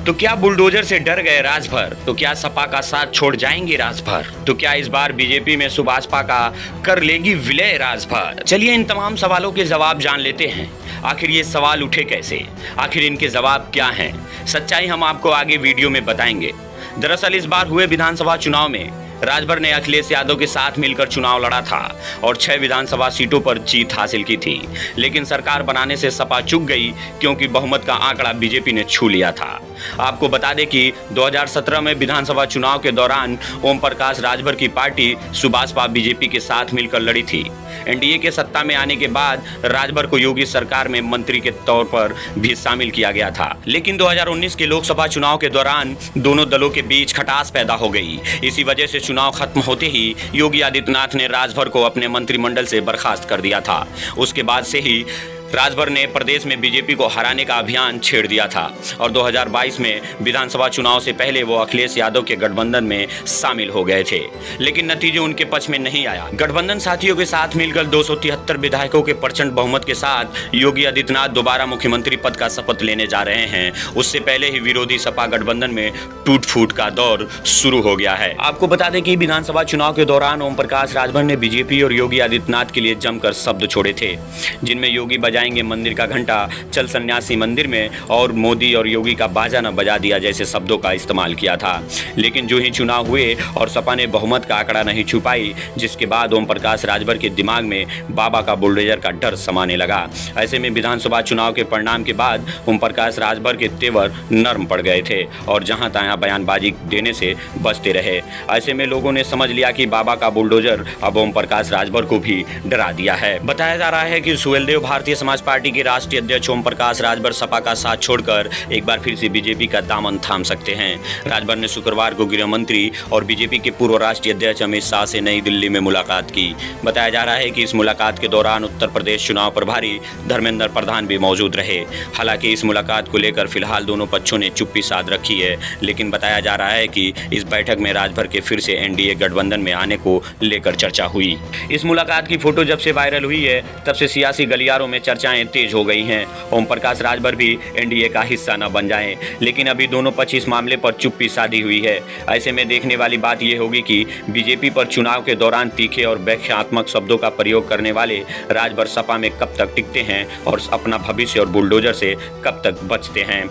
तो क्या बुलडोजर से डर गए राजभर? तो क्या सपा का साथ छोड़ जाएंगे राजभर? तो क्या इस बार बीजेपी में सुभाषपा का कर लेगी विलय राजभर? चलिए इन तमाम सवालों के जवाब जान लेते हैं। आखिर ये सवाल उठे कैसे? आखिर इनके जवाब क्या हैं? सच्चाई हम आपको आगे वीडियो में बताएंगे। दरअसल इस बार हुए विधानसभा चुनाव में राजभर ने अखिलेश यादव के साथ मिलकर चुनाव लड़ा था और 6 विधानसभा सीटों पर जीत हासिल की थी। लेकिन सरकार बनाने से सपा चूक गई क्योंकि बहुमत का आंकड़ा बीजेपी ने छू लिया था। आपको बता दें कि 2017 में विधानसभा चुनाव के दौरान ओम प्रकाश राजभर की पार्टी सुभाषपा बीजेपी के साथ मिलकर लड़ी थी। एनडीए के सत्ता में आने के बाद राजभर को योगी सरकार में मंत्री के तौर पर भी शामिल किया गया था। लेकिन 2019 के लोकसभा चुनाव के दौरान दोनों दलों के बीच खटास पैदा हो गई। इसी वजह से चुनाव खत्म होते ही योगी आदित्यनाथ ने राजभर को अपने मंत्रिमंडल से बर्खास्त कर दिया था। उसके बाद से ही राजभर ने प्रदेश में बीजेपी को हराने का अभियान छेड़ दिया था और 2022 में विधानसभा चुनाव से पहले वो अखिलेश यादव के गठबंधन में शामिल हो गए थे। लेकिन नतीजे उनके पक्ष में नहीं आया। गठबंधन साथियों के साथ मिलकर 273 विधायकों के प्रचंड बहुमत के साथ योगी आदित्यनाथ दोबारा मुख्यमंत्री पद का शपथ लेने जा रहे हैं। उससे पहले ही विरोधी सपा गठबंधन में टूट फूट का दौर शुरू हो गया है। आपको बता दें कि विधानसभा चुनाव के दौरान ओम प्रकाश राजभर ने बीजेपी और योगी आदित्यनाथ के लिए जमकर शब्द छोड़े थे, जिनमें योगी बजाएंगे मंदिर का घंटा, चल सन्यासी मंदिर में और मोदी और योगी का बाजा न बजा दिया जैसे शब्दों का इस्तेमाल किया था। लेकिन जो ही चुनाव हुए और सपा ने बहुमत का आंकड़ा नहीं छू पाई, जिसके बाद ओम प्रकाश राजभर के दिमाग में बाबा का बुलडोजर का डर समाने लगा। ऐसे में विधानसभा चुनाव के परिणाम के बाद ओम प्रकाश राजभर के तेवर नर्म पड़ गए थे और जहां तहां बयानबाजी देने से बचते रहे। ऐसे में लोगों ने समझ लिया कि बाबा का बुलडोजर अब ओम प्रकाश राजभर को भी डरा दिया है। बताया जा रहा है कि सुहेलदेव भारतीय समाज पार्टी के राष्ट्रीय अध्यक्ष ओम प्रकाश राजभर सपा का साथ छोड़कर एक बार फिर से बीजेपी का दामन थाम सकते हैं। राजभर ने शुक्रवार को गृह मंत्री और बीजेपी के पूर्व राष्ट्रीय अध्यक्ष अमित शाह से नई दिल्ली में मुलाकात की। बताया जा रहा है कि इस मुलाकात के दौरान उत्तर प्रदेश चुनाव प्रभारी धर्मेंद्र प्रधान भी मौजूद रहे। हालांकि इस मुलाकात को लेकर फिलहाल दोनों पक्षों ने चुप्पी साध रखी है, लेकिन बताया जा रहा है कि इस बैठक में राजभर के फिर से एनडीए गठबंधन में आने को लेकर चर्चा हुई। इस मुलाकात की फोटो जब से वायरल हुई है तब से सियासी गलियारों में चर्चाएं तेज हो गई हैं। ओम प्रकाश राजभर भी एनडीए का हिस्सा न बन जाएं, लेकिन अभी दोनों पक्ष इस मामले पर चुप्पी साधी हुई है। ऐसे में देखने वाली बात यह होगी कि बीजेपी पर चुनाव के दौरान तीखे और व्याख्यात्मक शब्दों का प्रयोग करने वाले राजभर सपा में कब तक टिकते हैं और अपना भविष्य और बुलडोजर से कब तक बचते हैं।